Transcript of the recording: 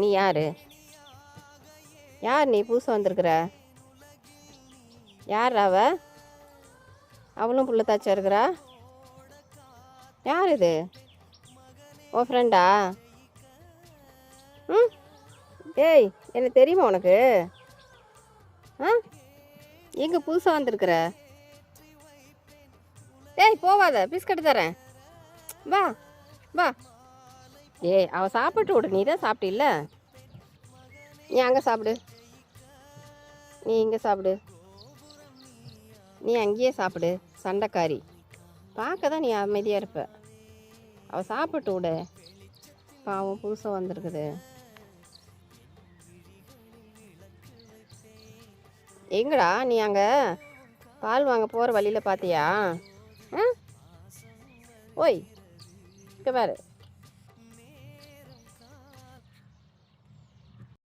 நீ யார்? யார் நீ புதுசாக வந்திருக்கிற? யார் அவளும் புள்ளத்தாச்சா இருக்கிறா? யார் இது? ஓ ஃப்ரெண்டா? ம். ஏய், எனக்கு தெரியுமா உனக்கு? ஆ, எங்கே புதுசாக வந்திருக்கிற? ஏய், போவாத, பிஸ்கட்டு தரேன், வா வா. ஏய், அவள் சாப்பிட்டு விடு, நீ தான் சாப்பிட்டில்ல, நீ அங்கே சாப்பிடு, நீ இங்கே சாப்பிடு, நீ அங்கேயே சாப்பிடு. சண்டைக்காரி, பார்க்க தான் நீ அமைதியாக இருப்ப. அவள் சாப்பிட்டு விடு, பாவம் புதுசாக வந்திருக்குது. எங்கடா நீ அங்கே பால் வாங்க போகிற வழியில் பார்த்தியா? ஆ, ஓய், இங்கே பாரு.